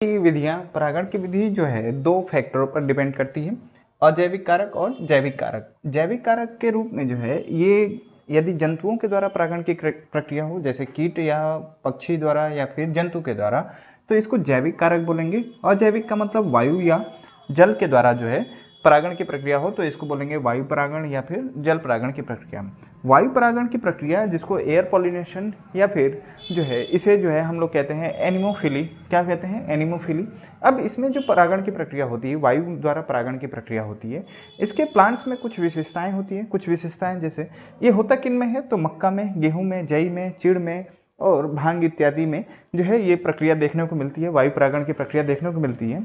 की विधियाँ परागण की विधि जो है 2 फैक्टरों पर डिपेंड करती है, अजैविक कारक और जैविक कारक। जैविक कारक के रूप में जो है ये यदि जंतुओं के द्वारा परागण की प्रक्रिया हो, जैसे कीट या पक्षी द्वारा या फिर जंतु के द्वारा, तो इसको जैविक कारक बोलेंगे। अजैविक का मतलब वायु या जल के द्वारा जो है परागण की प्रक्रिया हो, तो इसको बोलेंगे वायु परागण या फिर जल परागण की प्रक्रिया। वायु परागण की प्रक्रिया जिसको एयर पॉलिनेशन या फिर जो है इसे जो है हम लोग कहते हैं एनिमोफिली। क्या कहते हैं? एनिमोफिली। अब इसमें जो परागण की प्रक्रिया होती है, वायु द्वारा परागण की प्रक्रिया होती है, इसके प्लांट्स में कुछ विशेषताएं होती हैं। कुछ विशेषताएं जैसे ये होता किन में है, तो मक्का में, गेहूं में, जई में, चिड़ में और भांग इत्यादि में जो है ये प्रक्रिया देखने को मिलती है, वायु परागण की प्रक्रिया देखने को मिलती है।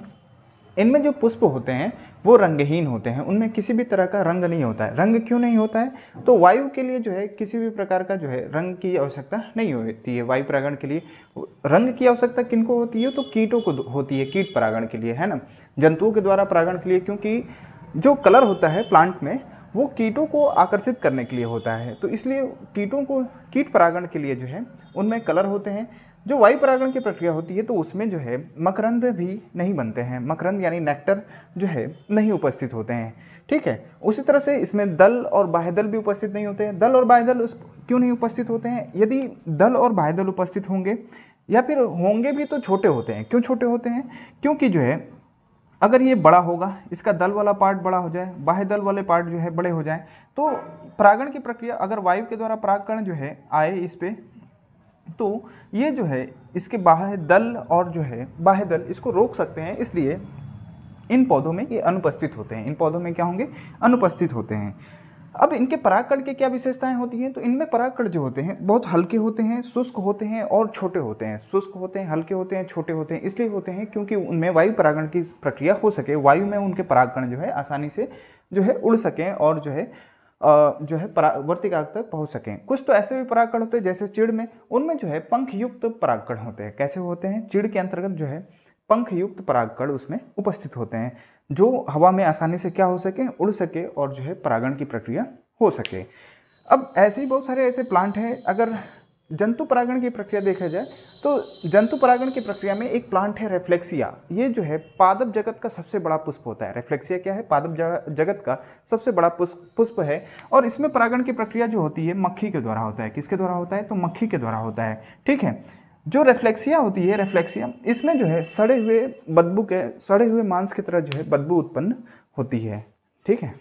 इनमें जो पुष्प होते हैं वो रंगहीन होते हैं, उनमें किसी भी तरह का रंग नहीं होता है। रंग क्यों नहीं होता है? तो वायु के लिए जो है किसी भी प्रकार का जो है रंग की आवश्यकता नहीं होती है। वायु परागण के लिए रंग की आवश्यकता किनको होती है? तो कीटों को होती है, कीट परागण के लिए, है ना। जंतुओं के द्वारा परागण के लिए, क्योंकि जो कलर होता है प्लांट में वो कीटों को आकर्षित करने के लिए होता है, तो इसलिए कीटों को, कीट परागण के लिए जो है उनमें कलर होते हैं। जो वायु परागण की प्रक्रिया होती है तो उसमें जो है मकरंद भी नहीं बनते हैं, मकरंद यानी नेक्टर जो है नहीं उपस्थित होते हैं, ठीक है। उसी तरह से इसमें दल और बाह्यदल भी उपस्थित नहीं होते हैं। दल और बाह्यदल क्यों नहीं उपस्थित होते हैं? यदि दल और बाह्यदल उपस्थित होंगे या फिर होंगे भी तो छोटे होते हैं। क्यों छोटे होते हैं? क्योंकि जो है अगर ये बड़ा होगा, इसका दल वाला पार्ट बड़ा हो जाए, बाह्य दल वाले पार्ट जो है बड़े हो जाएं, तो परागण की प्रक्रिया, अगर वायु के द्वारा परागकण जो है आए इस पे, तो ये जो है इसके बाह्य दल और जो है बाह्य दल इसको रोक सकते हैं, इसलिए इन पौधों में ये अनुपस्थित होते हैं। इन पौधों में क्या होंगे? अनुपस्थित होते हैं। अब इनके परागकण की क्या विशेषताएं होती हैं? तो इनमें परागकण जो होते हैं बहुत हल्के होते हैं, शुष्क होते हैं और छोटे होते हैं। शुष्क होते हैं, हल्के होते हैं, छोटे होते हैं, इसलिए होते हैं क्योंकि उनमें वायु परागण की प्रक्रिया हो सके, वायु में उनके परागकण जो है आसानी से जो है उड़ सकें और जो है वर्तिकाग्र तक पहुंच सकें। कुछ तो ऐसे भी परागकण होते हैं जैसे चिड़ में, उनमें जो है पंख युक्त परागकण होते हैं। कैसे होते हैं? चिड़ के अंतर्गत जो है पंख युक्त परागकण उसमें उपस्थित होते हैं, जो हवा में आसानी से क्या हो सके, उड़ सके और जो है परागण की प्रक्रिया हो सके। अब ऐसे ही बहुत सारे ऐसे प्लांट हैं। अगर जंतु परागण की प्रक्रिया देखा जाए तो जंतु परागण की प्रक्रिया में एक प्लांट है रेफ्लेक्सिया। ये जो है पादप जगत का सबसे बड़ा पुष्प होता है। रेफ्लेक्सिया क्या है? पादप जगत का सबसे बड़ा पुष्प है। और इसमें परागण की प्रक्रिया जो होती है मक्खी के द्वारा होता है। किसके द्वारा होता है? तो मक्खी के द्वारा होता है, ठीक है। जो रेफ्लेक्सिया होती है, रेफ्लेक्सिया, इसमें जो है सड़े हुए मांस की तरह जो है बदबू उत्पन्न होती है, ठीक है।